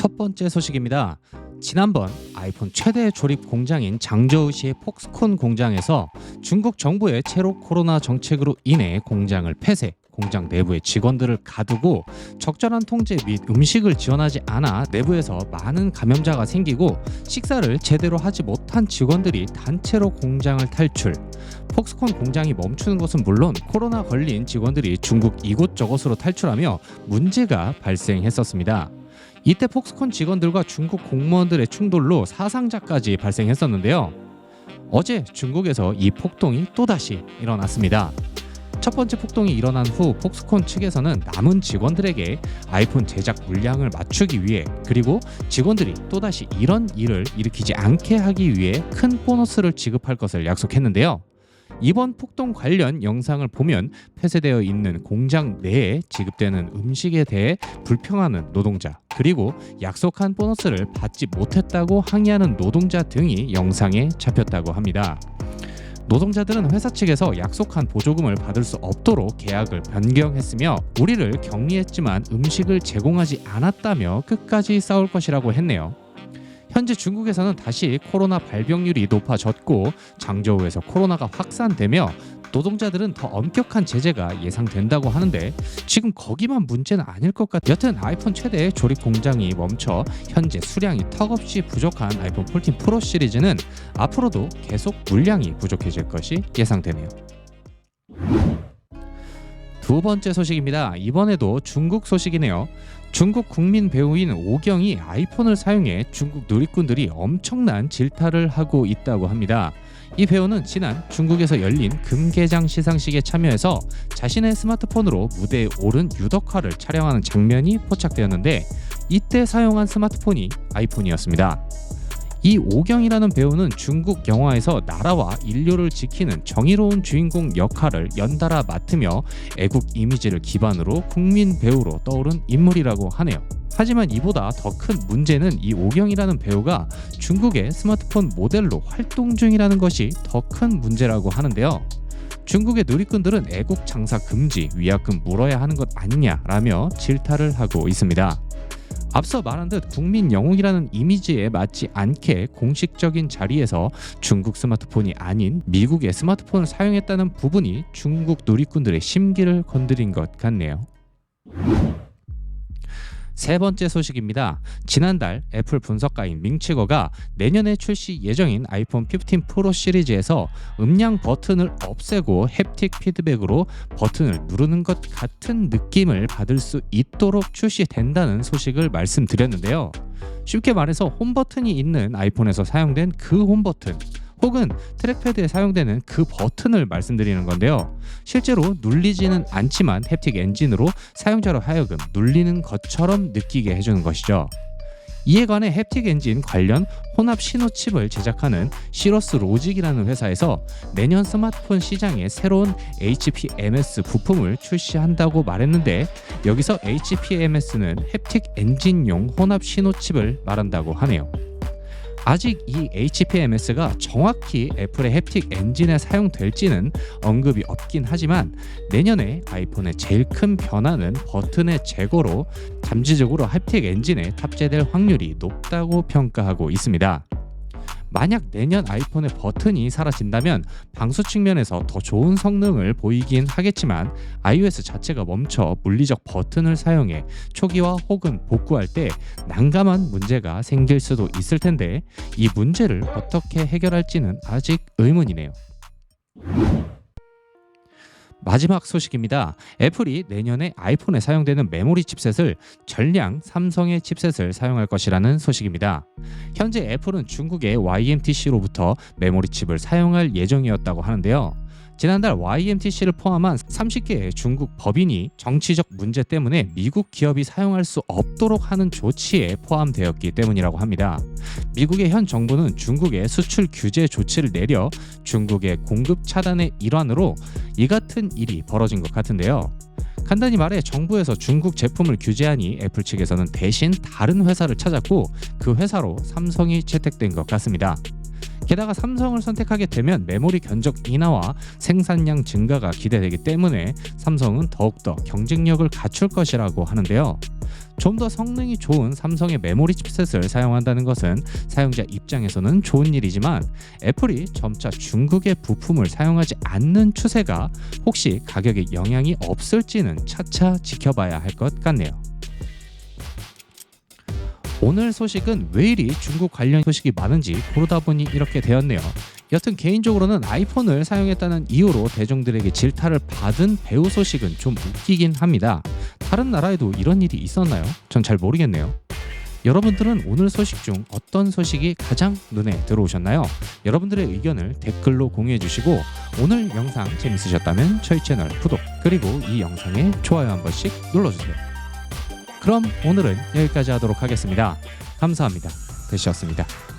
첫 번째 소식입니다. 지난번 아이폰 최대 조립 공장인 장저우시의 폭스콘 공장에서 중국 정부의 제로 코로나 정책으로 인해 공장을 폐쇄, 공장 내부의 직원들을 가두고 적절한 통제 및 음식을 지원하지 않아 내부에서 많은 감염자가 생기고 식사를 제대로 하지 못한 직원들이 단체로 공장을 탈출. 폭스콘 공장이 멈추는 것은 물론 코로나 걸린 직원들이 중국 이곳저곳으로 탈출하며 문제가 발생했었습니다. 이때 폭스콘 직원들과 중국 공무원들의 충돌로 사상자까지 발생했었는데요. 어제 중국에서 이 폭동이 또다시 일어났습니다. 첫 번째 폭동이 일어난 후 폭스콘 측에서는 남은 직원들에게 아이폰 제작 물량을 맞추기 위해, 그리고 직원들이 또다시 이런 일을 일으키지 않게 하기 위해 큰 보너스를 지급할 것을 약속했는데요. 이번 폭동 관련 영상을 보면 폐쇄되어 있는 공장 내에 지급되는 음식에 대해 불평하는 노동자, 그리고 약속한 보너스를 받지 못했다고 항의하는 노동자 등이 영상에 잡혔다고 합니다. 노동자들은 회사 측에서 약속한 보조금을 받을 수 없도록 계약을 변경했으며 우리를 격리했지만 음식을 제공하지 않았다며 끝까지 싸울 것이라고 했네요. 현재 중국에서는 다시 코로나 발병률이 높아졌고 장저우에서 코로나가 확산되며 노동자들은 더 엄격한 제재가 예상된다고 하는데 지금 거기만 문제는 아닐 것 같아요. 여튼 아이폰 최대 조립 공장이 멈춰 현재 수량이 턱없이 부족한 아이폰 14 프로 시리즈는 앞으로도 계속 물량이 부족해질 것이 예상되네요. 두 번째 소식입니다. 이번에도 중국 소식이네요. 중국 국민 배우인 오경이 아이폰을 사용해 중국 누리꾼들이 엄청난 질타를 하고 있다고 합니다. 이 배우는 지난 중국에서 열린 금개장 시상식에 참여해서 자신의 스마트폰으로 무대에 오른 유덕화를 촬영하는 장면이 포착되었는데 이때 사용한 스마트폰이 아이폰이었습니다. 이 오경이라는 배우는 중국 영화에서 나라와 인류를 지키는 정의로운 주인공 역할을 연달아 맡으며 애국 이미지를 기반으로 국민 배우로 떠오른 인물이라고 하네요. 하지만 이보다 더 큰 문제는 이 오경이라는 배우가 중국의 스마트폰 모델로 활동 중이라는 것이 더 큰 문제라고 하는데요. 중국의 누리꾼들은 애국 장사 금지, 위약금 물어야 하는 것 아니냐라며 질타를 하고 있습니다. 앞서 말한 듯 국민 영웅이라는 이미지에 맞지 않게 공식적인 자리에서 중국 스마트폰이 아닌 미국의 스마트폰을 사용했다는 부분이 중국 누리꾼들의 심기를 건드린 것 같네요. 세 번째 소식입니다. 지난달 애플 분석가인 밍치거가 내년에 출시 예정인 아이폰 15 프로 시리즈에서 음량 버튼을 없애고 햅틱 피드백으로 버튼을 누르는 것 같은 느낌을 받을 수 있도록 출시된다는 소식을 말씀드렸는데요. 쉽게 말해서 홈 버튼이 있는 아이폰에서 사용된 그 홈 버튼, 혹은 트랙패드에 사용되는 그 버튼을 말씀드리는 건데요. 실제로 눌리지는 않지만 햅틱 엔진으로 사용자로 하여금 눌리는 것처럼 느끼게 해주는 것이죠. 이에 관해 햅틱 엔진 관련 혼합 신호 칩을 제작하는 시러스 로직이라는 회사에서 내년 스마트폰 시장에 새로운 HPMS 부품을 출시한다고 말했는데 여기서 HPMS는 햅틱 엔진용 혼합 신호 칩을 말한다고 하네요. 아직 이 HPMS가 정확히 애플의 햅틱 엔진에 사용될지는 언급이 없긴 하지만 내년에 아이폰의 제일 큰 변화는 버튼의 제거로 잠재적으로 햅틱 엔진에 탑재될 확률이 높다고 평가하고 있습니다. 만약 내년 아이폰의 버튼이 사라진다면 방수 측면에서 더 좋은 성능을 보이긴 하겠지만 iOS 자체가 멈춰 물리적 버튼을 사용해 초기화 혹은 복구할 때 난감한 문제가 생길 수도 있을 텐데 이 문제를 어떻게 해결할지는 아직 의문이네요. 마지막 소식입니다. 애플이 내년에 아이폰에 사용되는 메모리 칩셋을 전량 삼성의 칩셋을 사용할 것이라는 소식입니다. 현재 애플은 중국의 YMTC로부터 메모리 칩을 사용할 예정이었다고 하는데요. 지난달 YMTC를 포함한 30개의 중국 법인이 정치적 문제 때문에 미국 기업이 사용할 수 없도록 하는 조치에 포함되었기 때문이라고 합니다. 미국의 현 정부는 중국의 수출 규제 조치를 내려 중국의 공급 차단의 일환으로 이 같은 일이 벌어진 것 같은데요. 간단히 말해 정부에서 중국 제품을 규제하니 애플 측에서는 대신 다른 회사를 찾았고 그 회사로 삼성이 채택된 것 같습니다. 게다가 삼성을 선택하게 되면 메모리 견적 인하와 생산량 증가가 기대되기 때문에 삼성은 더욱더 경쟁력을 갖출 것이라고 하는데요. 좀 더 성능이 좋은 삼성의 메모리 칩셋을 사용한다는 것은 사용자 입장에서는 좋은 일이지만 애플이 점차 중국의 부품을 사용하지 않는 추세가 혹시 가격에 영향이 없을지는 차차 지켜봐야 할 것 같네요. 오늘 소식은 왜 이리 중국 관련 소식이 많은지 고르다 보니 이렇게 되었네요. 여튼 개인적으로는 아이폰을 사용했다는 이유로 대중들에게 질타를 받은 배우 소식은 좀 웃기긴 합니다. 다른 나라에도 이런 일이 있었나요? 전 잘 모르겠네요. 여러분들은 오늘 소식 중 어떤 소식이 가장 눈에 들어오셨나요? 여러분들의 의견을 댓글로 공유해 주시고 오늘 영상 재밌으셨다면 저희 채널 구독 그리고 이 영상에 좋아요 한 번씩 눌러주세요. 그럼 오늘은 여기까지 하도록 하겠습니다. 감사합니다. 대시였습니다.